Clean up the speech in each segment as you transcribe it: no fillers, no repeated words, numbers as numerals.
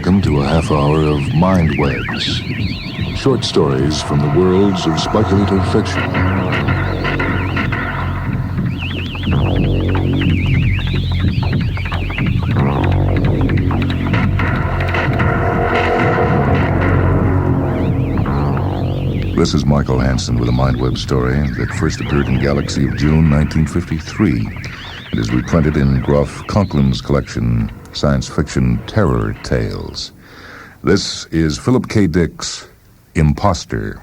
welcome to a half hour of MINDWEBS. Short stories from the worlds of speculative fiction. This is Michael Hanson with a MINDWEB story that first appeared in Galaxy of June 1953. It is reprinted in Groff Conklin's collection, Science Fiction Terror Tales. This is Philip K. Dick's Imposter.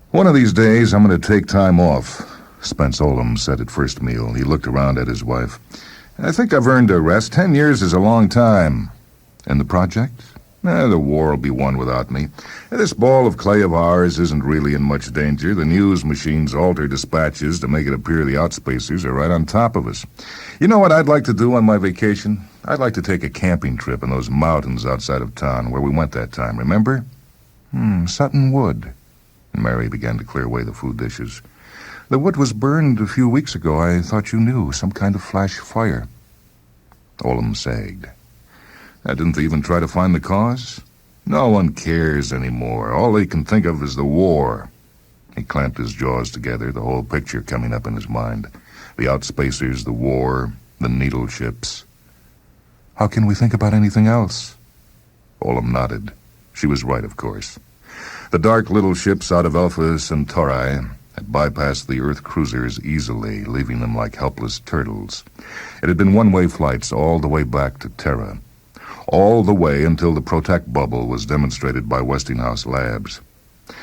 One of these days, I'm going to take time off, Spence Olam said at first meal. He looked around at his wife. I think I've earned a rest. 10 years is a long time. And the project? The war will be won without me. This ball of clay of ours isn't really in much danger. The news machines alter dispatches to make it appear the outspacers are right on top of us. You know what I'd like to do on my vacation? I'd like to take a camping trip in those mountains outside of town where we went that time, remember? Sutton Wood. Mary began to clear away the food dishes. The wood was burned a few weeks ago. I thought you knew. Some kind of flash fire. Olam sagged. I didn't even try to find the cause. No one cares anymore. All they can think of is the war. He clamped his jaws together, the whole picture coming up in his mind. The outspacers, the war, the needle ships. How can we think about anything else? Olam nodded. She was right, of course. The dark little ships out of Alpha Centauri had bypassed the Earth cruisers easily, leaving them like helpless turtles. It had been one-way flights all the way back to Terra. All the way until the Protect bubble was demonstrated by Westinghouse Labs.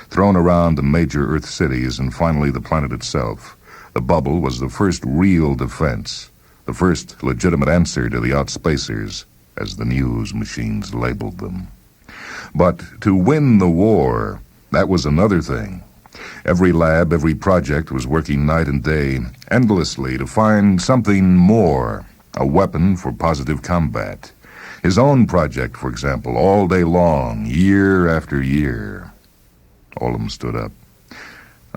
Thrown around the major Earth cities and finally the planet itself, the bubble was the first real defense, the first legitimate answer to the outspacers, as the news machines labeled them. But to win the war, that was another thing. Every lab, every project was working night and day, endlessly to find something more, a weapon for positive combat. His own project, for example, all day long, year after year. Olam stood up.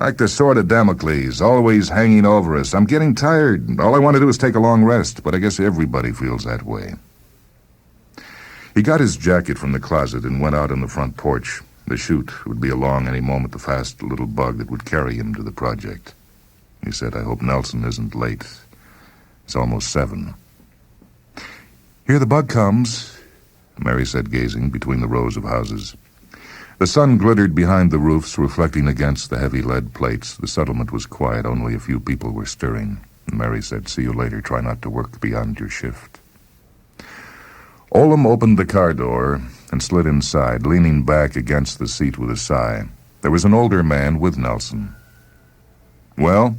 Like the sword of Damocles, always hanging over us. I'm getting tired. All I want to do is take a long rest, but I guess everybody feels that way. He got his jacket from the closet and went out on the front porch. The chute would be along any moment, the fast little bug that would carry him to the project. He said, I hope Nelson isn't late. It's almost 7. Here the bug comes, Mary said, gazing between the rows of houses. The sun glittered behind the roofs, reflecting against the heavy lead plates. The settlement was quiet. Only a few people were stirring. Mary said, see you later. Try not to work beyond your shift. Olam opened the car door and slid inside, leaning back against the seat with a sigh. There was an older man with Nelson. Well,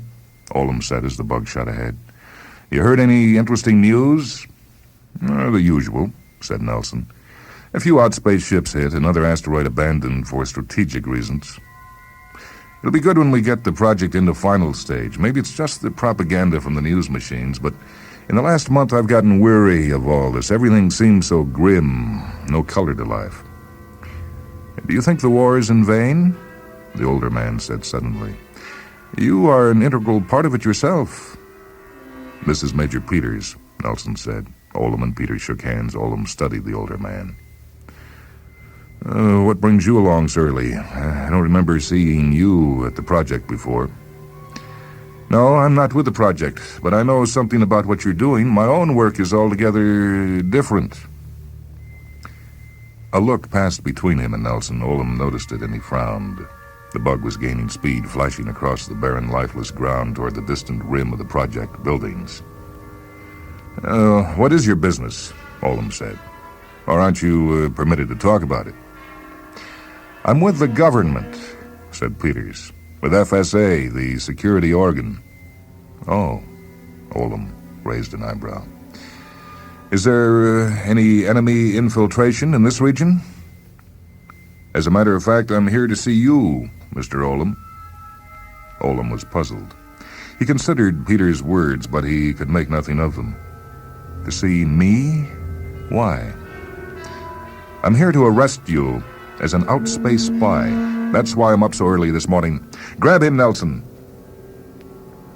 Olam said as the bug shot ahead. You heard any interesting news? The usual, said Nelson. A few outspace ships hit, another asteroid abandoned for strategic reasons. It'll be good when we get the project into final stage. Maybe it's just the propaganda from the news machines, but in the last month I've gotten weary of all this. Everything seems so grim, no color to life. Do you think the war is in vain? The older man said suddenly. You are an integral part of it yourself. This is Major Peters, Nelson said. Olam and Peters shook hands. Olam studied the older man. What brings you along so early? I don't remember seeing you at the project before. No, I'm not with the project, but I know something about what you're doing. My own work is altogether different. A look passed between him and Nelson. Olam noticed it and he frowned. The bug was gaining speed, flashing across the barren, lifeless ground toward the distant rim of the project buildings. What is your business? Olam said. Or aren't you permitted to talk about it? I'm with the government, said Peters. With FSA, the security organ. Oh, Olam raised an eyebrow. Is there any enemy infiltration in this region? As a matter of fact, I'm here to see you, Mr. Olam. Olam was puzzled. He considered Peters' words, but he could make nothing of them. To see me? Why? I'm here to arrest you as an outspace spy. That's why I'm up so early this morning. Grab him, Nelson.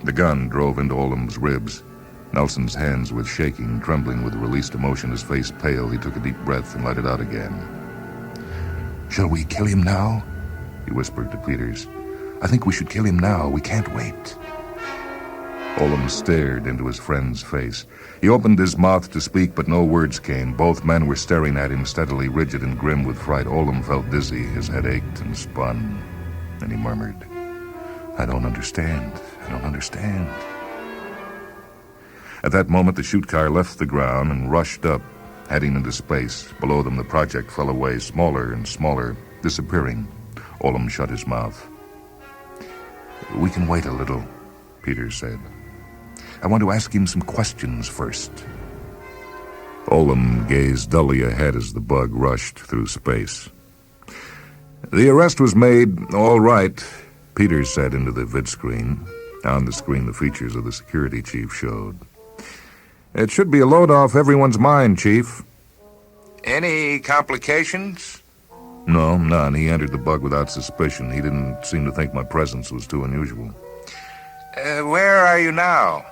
The gun drove into Olam's ribs. Nelson's hands were shaking, trembling with released emotion, his face pale. He took a deep breath and let it out again. "Shall we kill him now?" he whispered to Peters. "I think we should kill him now. We can't wait." Olam stared into his friend's face. He opened his mouth to speak, but no words came. Both men were staring at him, steadily, rigid and grim with fright. Olam felt dizzy. His head ached and spun. Then he murmured, "I don't understand. I don't understand." At that moment, the chute car left the ground and rushed up, heading into space. Below them, the project fell away, smaller and smaller, disappearing. Olam shut his mouth. "We can wait a little," Peters said. "I want to ask him some questions first." Olam gazed dully ahead as the bug rushed through space. "The arrest was made all right," Peters said into the vidscreen. On the screen, the features of the security chief showed. "It should be a load off everyone's mind, Chief." "Any complications?" "No, none. He entered the bug without suspicion. He didn't seem to think my presence was too unusual." "Where are you now?"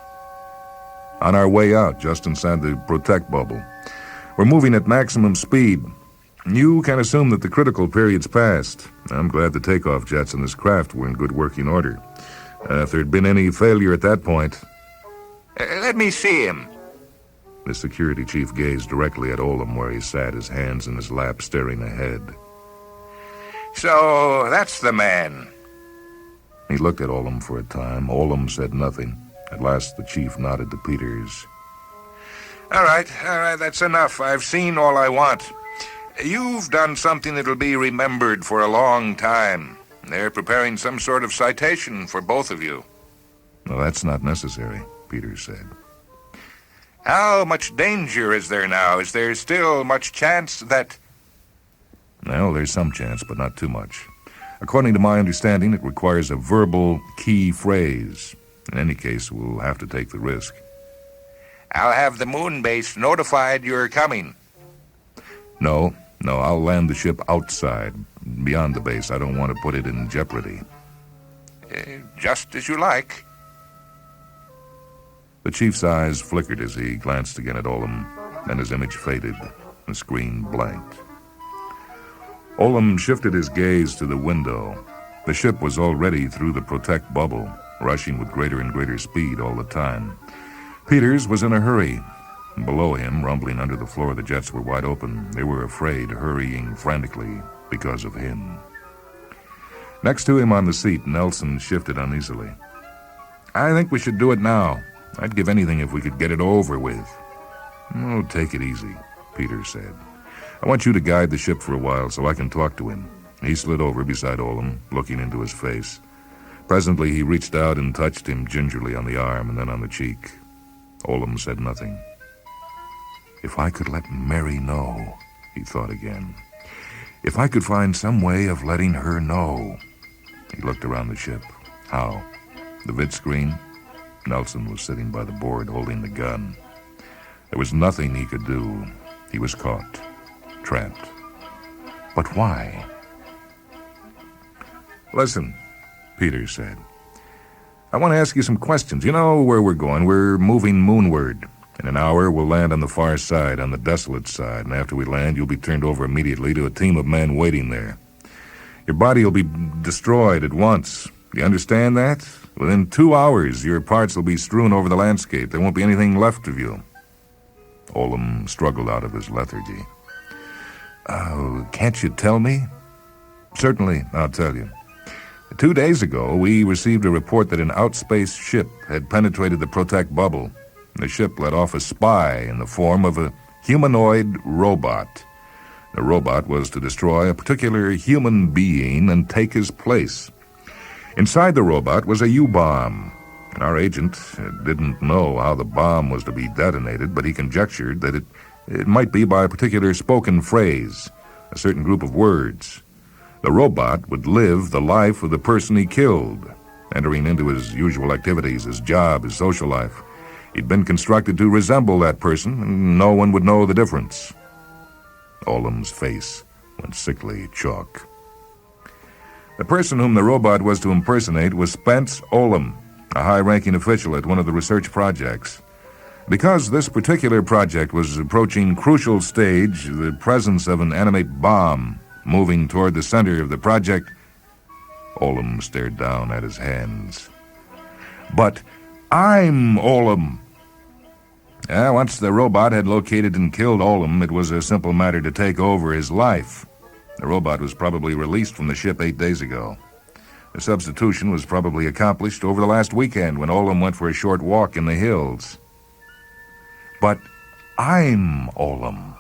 "On our way out, just inside the protect bubble. We're moving at maximum speed. You can assume that the critical period's passed. I'm glad the takeoff jets in this craft were in good working order. If there'd been any failure at that point..." "Let me see him." The security chief gazed directly at Olam where he sat, his hands in his lap, staring ahead. "So that's the man." He looked at Olam for a time. Olam said nothing. At last the chief nodded to Peters. All right, that's enough. I've seen all I want. You've done something that'll be remembered for a long time. They're preparing some sort of citation for both of you." "Well, that's not necessary," Peters said. "How much danger is there now? Is there still much chance that..." "Well, there's some chance, but not too much. According to my understanding, it requires a verbal key phrase. In any case, we'll have to take the risk." "I'll have the moon base notified you're coming." No, I'll land the ship outside, beyond the base. I don't want to put it in jeopardy." Just as you like." The chief's eyes flickered as he glanced again at Olam. Then his image faded, the screen blanked. Olam shifted his gaze to the window. The ship was already through the protect bubble, rushing with greater and greater speed all the time. Peters was in a hurry. Below him, rumbling under the floor, the jets were wide open. They were afraid, hurrying frantically because of him. Next to him on the seat, Nelson shifted uneasily. "I think we should do it now. I'd give anything if we could get it over with." "Oh, take it easy," Peters said. "I want you to guide the ship for a while so I can talk to him." He slid over beside Olam, looking into his face. Presently, he reached out and touched him gingerly on the arm and then on the cheek. Olam said nothing. "If I could let Mary know," he thought again. "If I could find some way of letting her know." He looked around the ship. How? The vidscreen? Nelson was sitting by the board holding the gun. There was nothing he could do. He was caught. Trapped. But why? "Listen," Peters said. "I want to ask you some questions. You know where we're going. We're moving moonward. In an hour, we'll land on the far side, on the desolate side, and after we land, you'll be turned over immediately to a team of men waiting there. Your body will be destroyed at once. You understand that? Within 2 hours, your parts will be strewn over the landscape. There won't be anything left of you." Olam struggled out of his lethargy. "Can't you tell me?" "Certainly, I'll tell you. 2 days ago, we received a report that an outspace ship had penetrated the protect bubble. The ship let off a spy in the form of a humanoid robot. The robot was to destroy a particular human being and take his place. Inside the robot was a U-bomb. Our agent didn't know how the bomb was to be detonated, but he conjectured that it might be by a particular spoken phrase, a certain group of words. The robot would live the life of the person he killed, entering into his usual activities, his job, his social life. He'd been constructed to resemble that person, and no one would know the difference." Olam's face went sickly chalk. The person whom the robot was to impersonate was Spence Olam, a high-ranking official at one of the research projects. Because this particular project was approaching crucial stage, the presence of an animate bomb moving toward the center of the project, Olam stared down at his hands. But I'm Olam. Once the robot had located and killed Olam, it was a simple matter to take over his life. The robot was probably released from the ship 8 days ago. The substitution was probably accomplished over the last weekend when Olam went for a short walk in the hills. But I'm Olam.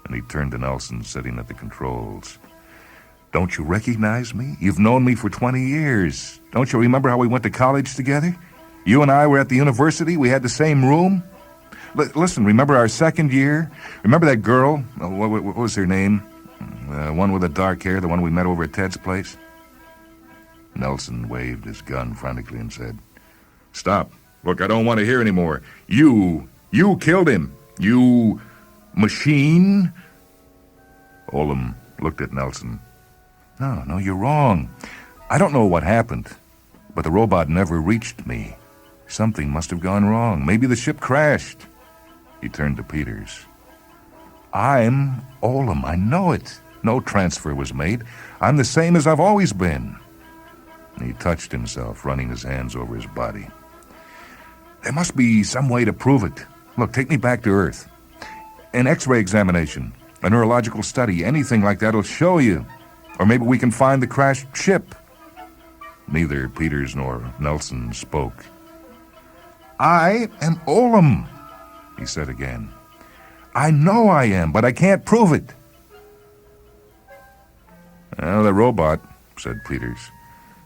And he turned to Nelson, sitting at the controls. Don't you recognize me? You've known me for 20 years. Don't you remember how we went to college together? You and I were at the university. We had the same room. Listen, remember our second year? Remember that girl? What was her name? The one with the dark hair, the one we met over at Ted's place? Nelson waved his gun frantically and said, Stop. Look, I don't want to hear any more. You killed him. You machine? Olam looked at Nelson. No, you're wrong. I don't know what happened, but the robot never reached me. Something must have gone wrong. Maybe the ship crashed. He turned to Peters. I'm Olam. I know it. No transfer was made. I'm the same as I've always been. And he touched himself, running his hands over his body. There must be some way to prove it. Look, take me back to Earth. An X-ray examination, a neurological study, anything like that will show you. Or maybe we can find the crashed ship. Neither Peters nor Nelson spoke. I am Olam, he said again. I know I am, but I can't prove it. Well, the robot, said Peters.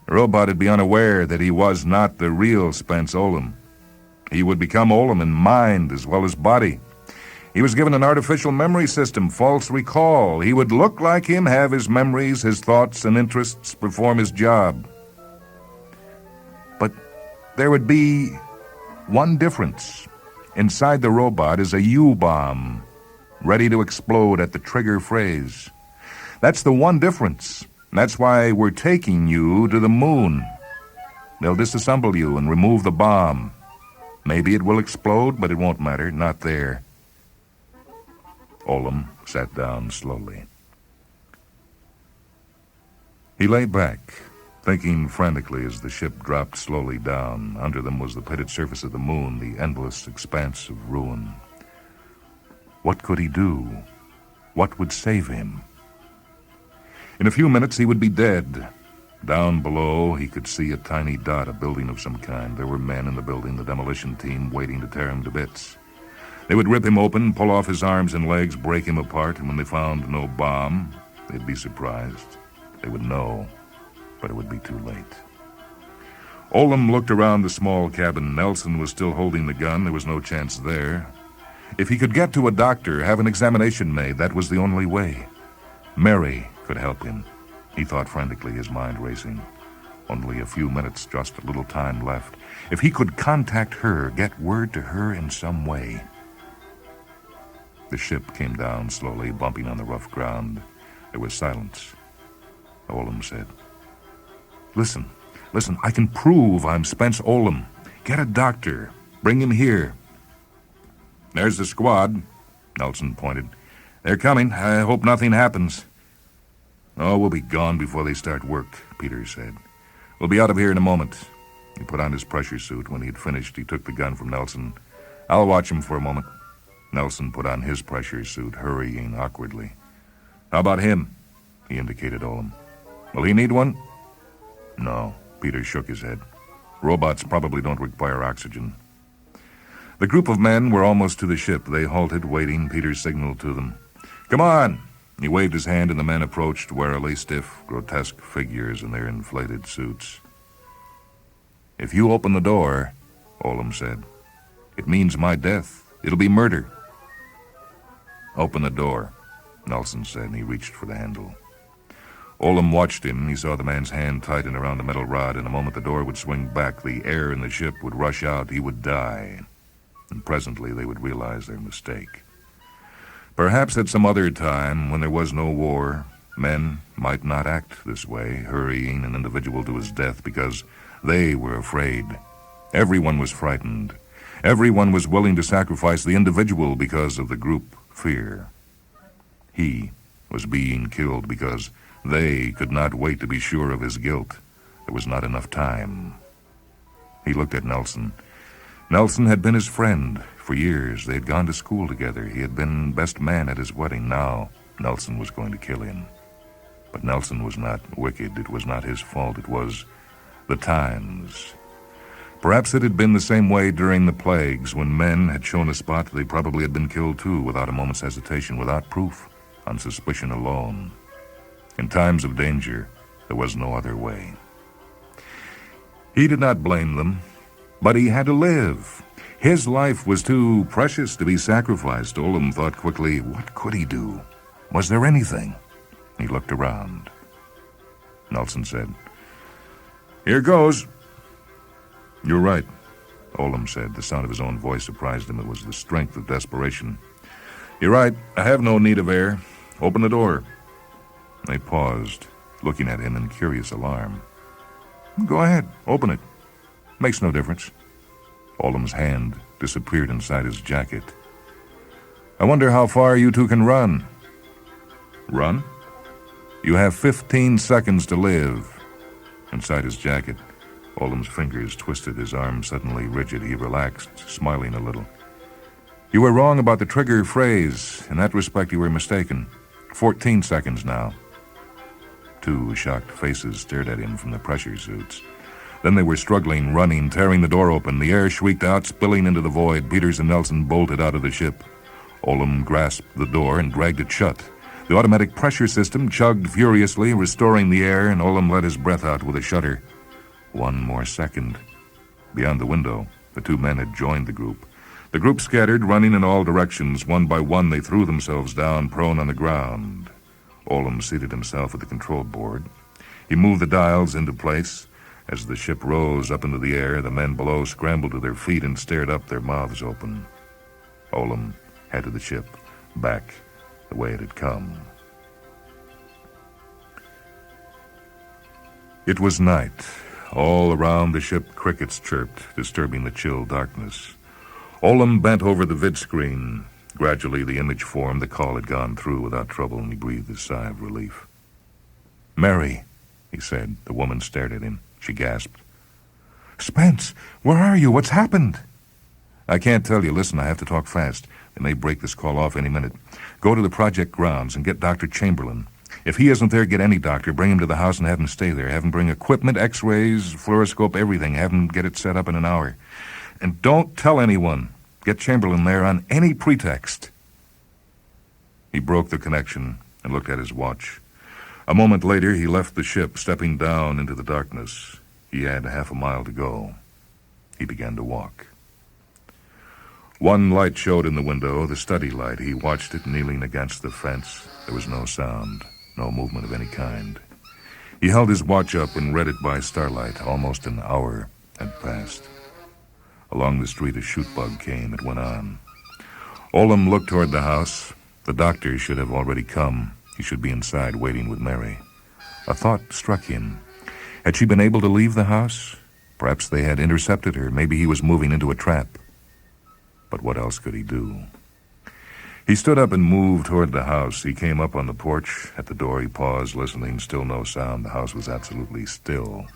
The robot would be unaware that he was not the real Spence Olam. He would become Olam in mind as well as body. He was given an artificial memory system, false recall. He would look like him, have his memories, his thoughts and interests, perform his job. But there would be one difference. Inside the robot is a U-bomb, ready to explode at the trigger phrase. That's the one difference. That's why we're taking you to the moon. They'll disassemble you and remove the bomb. Maybe it will explode, but it won't matter. Not there. Olam sat down slowly. He lay back, thinking frantically as the ship dropped slowly down. Under them was the pitted surface of the moon, the endless expanse of ruin. What could he do? What would save him? In a few minutes he would be dead. Down below he could see a tiny dot, a building of some kind. There were men in the building, the demolition team, waiting to tear him to bits. They would rip him open, pull off his arms and legs, break him apart, and when they found no bomb, they'd be surprised. They would know, but it would be too late. Olam looked around the small cabin. Nelson was still holding the gun. There was no chance there. If he could get to a doctor, have an examination made, that was the only way. Mary could help him. He thought frantically, his mind racing. Only a few minutes, just a little time left. If he could contact her, get word to her in some way. The ship came down slowly, bumping on the rough ground. There was silence. Olam said, Listen, I can prove I'm Spence Olam. Get a doctor. Bring him here. There's the squad, Nelson pointed. They're coming. I hope nothing happens. Oh, we'll be gone before they start work, Peters said. We'll be out of here in a moment. He put on his pressure suit. When he had finished, he took the gun from Nelson. I'll watch him for a moment. Nelson put on his pressure suit, hurrying awkwardly. How about him? He indicated Olam. Will he need one? No, Peters shook his head. Robots probably don't require oxygen. The group of men were almost to the ship. They halted, waiting. Peters signaled to them. Come on! He waved his hand, and the men approached, warily, stiff, grotesque figures in their inflated suits. If you open the door, Olam said, it means my death. It'll be murder. Open the door, Nelson said, and he reached for the handle. Olam watched him. He saw the man's hand tighten around the metal rod. In a moment the door would swing back. The air in the ship would rush out. He would die. And presently they would realize their mistake. Perhaps at some other time, when there was no war, men might not act this way, hurrying an individual to his death because they were afraid. Everyone was frightened. Everyone was willing to sacrifice the individual because of the group fear. He was being killed because they could not wait to be sure of his guilt. There was not enough time. He looked at Nelson. Nelson had been his friend for years. They had gone to school together. He had been best man at his wedding. Now Nelson was going to kill him. But Nelson was not wicked. It was not his fault. It was the times. Perhaps it had been the same way during the plagues, when men had shown a spot. They probably had been killed too, without a moment's hesitation, without proof, on suspicion alone. In times of danger, there was no other way. He did not blame them, but he had to live. His life was too precious to be sacrificed. Olam thought quickly, what could he do? Was there anything? He looked around. Nelson said, "Here goes." "You're right," Olam said. The sound of his own voice surprised him. It was the strength of desperation. "You're right. I have no need of air. Open the door." They paused, looking at him in curious alarm. "Go ahead. Open it. Makes no difference." Olam's hand disappeared inside his jacket. "I wonder how far you two can run." "Run? You have 15 seconds to live." Inside his jacket, Olam's fingers twisted, his arm suddenly rigid. He relaxed, smiling a little. "You were wrong about the trigger phrase. In that respect, you were mistaken. 14 seconds now." Two shocked faces stared at him from the pressure suits. Then they were struggling, running, tearing the door open. The air shrieked out, spilling into the void. Peters and Nelson bolted out of the ship. Olam grasped the door and dragged it shut. The automatic pressure system chugged furiously, restoring the air, and Olam let his breath out with a shudder. One more second. Beyond the window, the two men had joined the group. The group scattered, running in all directions. One by one, they threw themselves down, prone on the ground. Olam seated himself at the control board. He moved the dials into place. As the ship rose up into the air, the men below scrambled to their feet and stared up, their mouths open. Olam headed the ship back the way it had come. It was night. All around the ship, crickets chirped, disturbing the chill darkness. Olam bent over the vid screen. Gradually, the image formed. The call had gone through without trouble, and he breathed a sigh of relief. "Mary," he said. The woman stared at him. She gasped. "Spence, where are you? What's happened?" "I can't tell you. Listen, I have to talk fast. They may break this call off any minute. Go to the project grounds and get Dr. Chamberlain. If he isn't there, get any doctor. Bring him to the house and have him stay there. Have him bring equipment, x-rays, fluoroscope, everything. Have him get it set up in an hour. And don't tell anyone. Get Chamberlain there on any pretext." He broke the connection and looked at his watch. A moment later, he left the ship, stepping down into the darkness. He had half a mile to go. He began to walk. One light showed in the window, the study light. He watched it kneeling against the fence. There was no sound, no movement of any kind. He held his watch up and read it by starlight. Almost an hour had passed. Along the street, a shoot bug came. It went on. Olam looked toward the house. The doctor should have already come. He should be inside waiting with Mary. A thought struck him. Had she been able to leave the house? Perhaps they had intercepted her. Maybe he was moving into a trap. But what else could he do? He stood up and moved toward the house. He came up on the porch. At the door, he paused, listening. Still no sound. The house was absolutely still.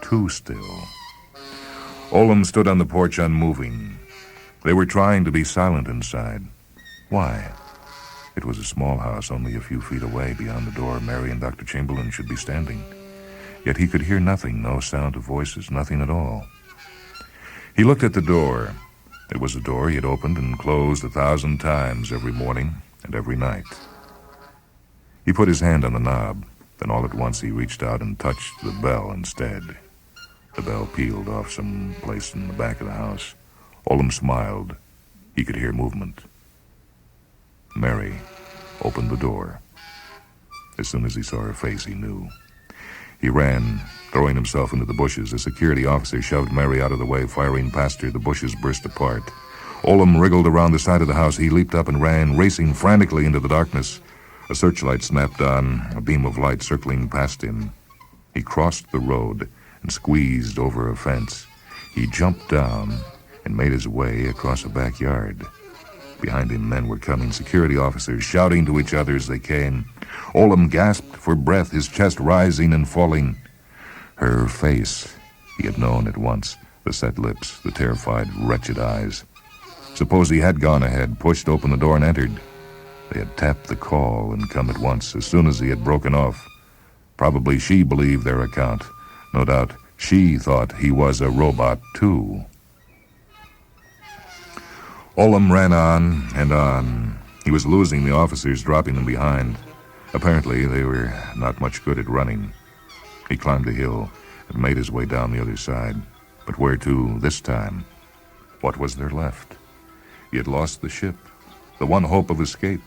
Too still. Olam stood on the porch unmoving. They were trying to be silent inside. Why? It was a small house, only a few feet away. Beyond the door, Mary and Dr. Chamberlain should be standing. Yet he could hear nothing, no sound of voices, nothing at all. He looked at the door. It was a door he had opened and closed 1,000 times every morning and every night. He put his hand on the knob. Then all at once he reached out and touched the bell instead. The bell pealed off some place in the back of the house. Olam smiled. He could hear movement. Mary opened the door. As soon as he saw her face, he knew. He ran, throwing himself into the bushes. A security officer shoved Mary out of the way, firing past her. The bushes burst apart. Olam wriggled around the side of the house. He leaped up and ran, racing frantically into the darkness. A searchlight snapped on, a beam of light circling past him. He crossed the road and squeezed over a fence. He jumped down and made his way across a backyard. Behind him, men were coming, security officers shouting to each other as they came. Olam gasped for breath, his chest rising and falling. Her face, he had known at once, the set lips, the terrified, wretched eyes. Suppose he had gone ahead, pushed open the door and entered. They had tapped the call and come at once, as soon as he had broken off. Probably she believed their account. No doubt she thought he was a robot, too. Olam ran on and on. He was losing the officers, dropping them behind. Apparently, they were not much good at running. He climbed a hill and made his way down the other side. But where to this time? What was there left? He had lost the ship, the one hope of escape.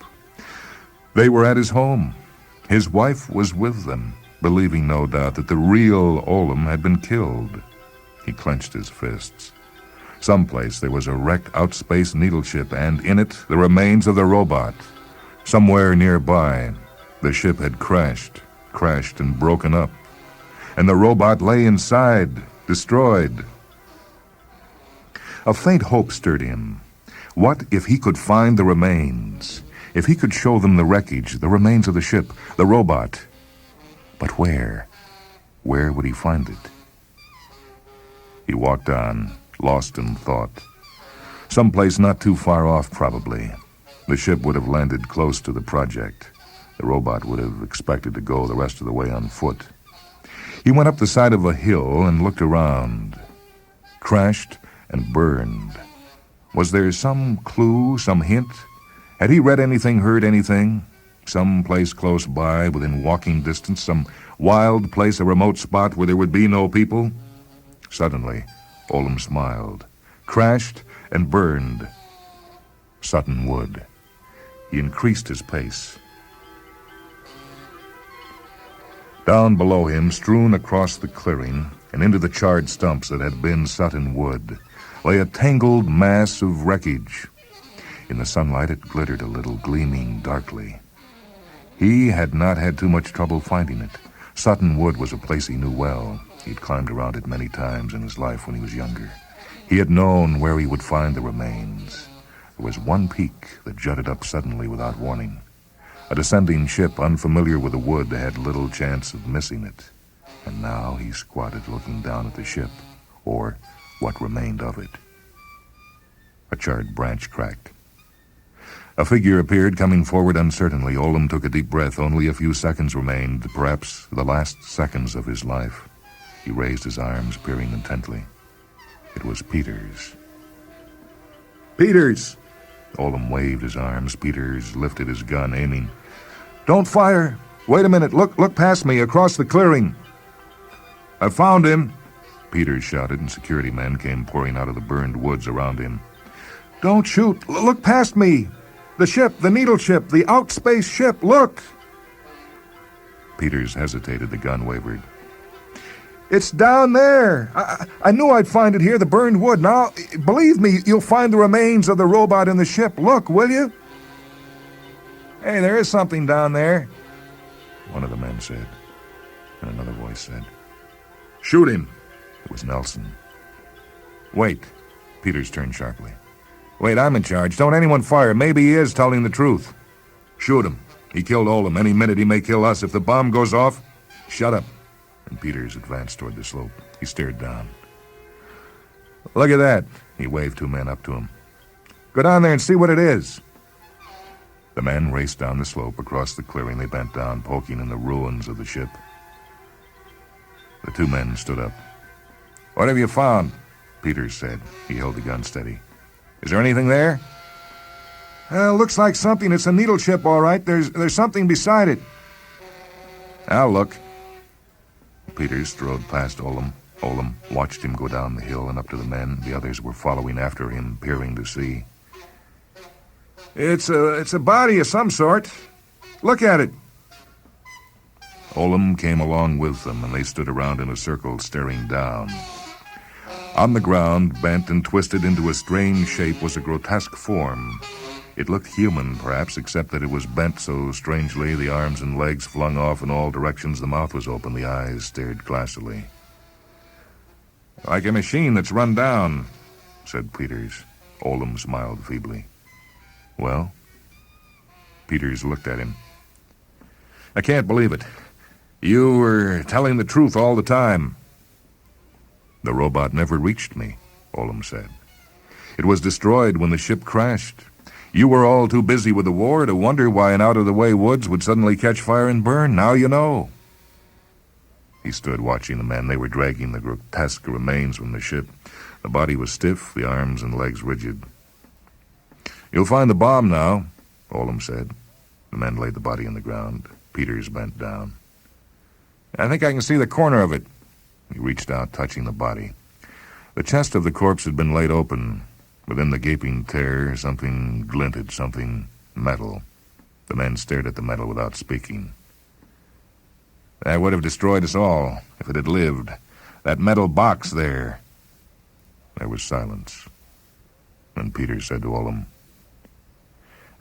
They were at his home. His wife was with them, believing no doubt that the real Olam had been killed. He clenched his fists. Someplace there was a wrecked outspace needle ship, and in it the remains of the robot. Somewhere nearby, the ship had crashed and broken up, and the robot lay inside, destroyed. A faint hope stirred him. What if he could find the remains? If he could show them the wreckage, the remains of the ship, the robot? But where? Where would he find it? He walked on, lost in thought. Someplace not too far off, probably. The ship would have landed close to the project. The robot would have expected to go the rest of the way on foot. He went up the side of a hill and looked around. Crashed and burned. Was there some clue, some hint? Had he read anything, heard anything? Some place close by, within walking distance, some wild place, a remote spot where there would be no people? Suddenly, Olam smiled. Crashed and burned. Sutton Wood. He increased his pace. Down below him, strewn across the clearing and into the charred stumps that had been Sutton Wood, lay a tangled mass of wreckage. In the sunlight it glittered a little, gleaming darkly. He had not had too much trouble finding it. Sutton Wood was a place he knew well. He'd climbed around it many times in his life when he was younger. He had known where he would find the remains. There was one peak that jutted up suddenly without warning. A descending ship unfamiliar with the wood had little chance of missing it. And now he squatted looking down at the ship, or what remained of it. A charred branch cracked. A figure appeared, coming forward uncertainly. Olam took a deep breath. Only a few seconds remained, perhaps the last seconds of his life. He raised his arms, peering intently. It was Peters. "Peters!" Olam waved his arms. Peters lifted his gun, aiming. "Don't fire! Wait a minute! Look past me, across the clearing!" "I found him!" Peters shouted, and security men came pouring out of the burned woods around him. "Don't shoot! Look past me! The ship, the needle ship, the outspace ship, look!" Peters hesitated. The gun wavered. "It's down there! I knew I'd find it here, the burned wood. Now, believe me, you'll find the remains of the robot in the ship. Look, will you?" "Hey, there is something down there," one of the men said. And another voice said, "Shoot him." It was Nelson. "Wait." Peters turned sharply. "Wait, I'm in charge. Don't anyone fire. Maybe he is telling the truth." "Shoot him. He killed Olam. Any minute he may kill us. If the bomb goes off..." "Shut up." And Peters advanced toward the slope. He stared down. "Look at that." He waved two men up to him. "Go down there and see what it is." The men raced down the slope across the clearing. They bent down, poking in the ruins of the ship. The two men stood up. "What have you found?" Peters said. He held the gun steady. "Is there anything there?" Looks like something. It's a needle ship, all right. There's something beside it." "I'll look." Peters strode past Olam. Olam watched him go down the hill and up to the men. The others were following after him, peering to see. It's a body of some sort. Look at it." Olam came along with them, and they stood around in a circle, staring down. On the ground, bent and twisted into a strange shape, was a grotesque form. It looked human, perhaps, except that it was bent so strangely, the arms and legs flung off in all directions, the mouth was open, the eyes stared glassily. "Like a machine that's run down," said Peters. Oldham smiled feebly. Well? Peters looked at him. I can't believe it. You were telling the truth all the time. The robot never reached me, Oldham said. It was destroyed when the ship crashed. You were all too busy with the war to wonder why an out-of-the-way woods would suddenly catch fire and burn. Now you know. He stood watching the men. They were dragging the grotesque remains from the ship. The body was stiff, the arms and legs rigid. You'll find the bomb now, Oldham said. The men laid the body on the ground. Peters bent down. I think I can see the corner of it. He reached out, touching the body. The chest of the corpse had been laid open. Within the gaping tear, something glinted, something metal. The men stared at the metal without speaking. That would have destroyed us all if it had lived. That metal box there. There was silence. Then Peters said to Oldham,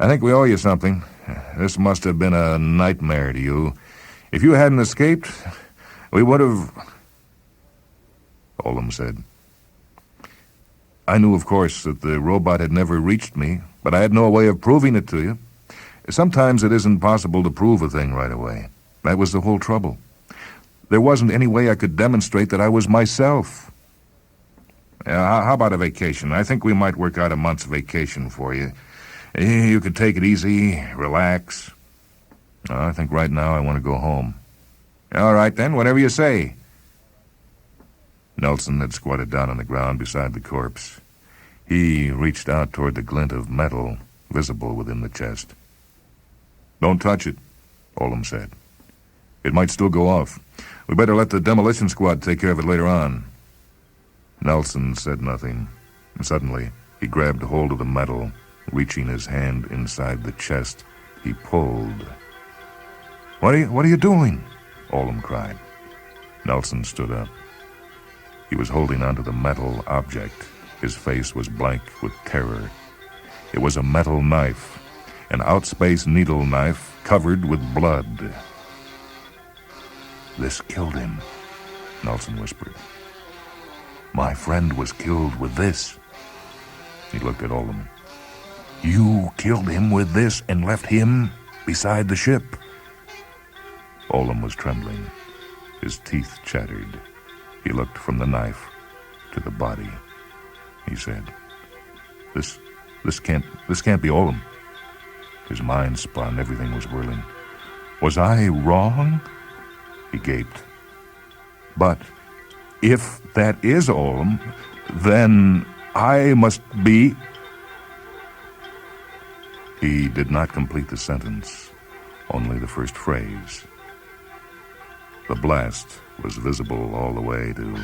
I think we owe you something. This must have been a nightmare to you. If you hadn't escaped, we would have... Oldham said, I knew, of course, that the robot had never reached me, but I had no way of proving it to you. Sometimes it isn't possible to prove a thing right away. That was the whole trouble. There wasn't any way I could demonstrate that I was myself. How about a vacation? I think we might work out a month's vacation for you. You could take it easy, relax. I think right now I want to go home. All right, then, whatever you say. Nelson had squatted down on the ground beside the corpse. He reached out toward the glint of metal visible within the chest. Don't touch it, Oldham said. It might still go off. We better let the demolition squad take care of it later on. Nelson said nothing. Suddenly, he grabbed hold of the metal. Reaching his hand inside the chest, he pulled. What are you doing? Oldham cried. Nelson stood up. He was holding onto the metal object. His face was blank with terror. It was a metal knife, an outspace needle knife covered with blood. This killed him, Nelson whispered. My friend was killed with this. He looked at Oldham. You killed him with this and left him beside the ship. Oldham was trembling. His teeth chattered. He looked from the knife to the body. He said, This can't be Oldham. His mind spun. Everything was whirling. Was I wrong? He gaped. But if that is Oldham, then I must be... He did not complete the sentence, only the first phrase. The blast was visible all the way to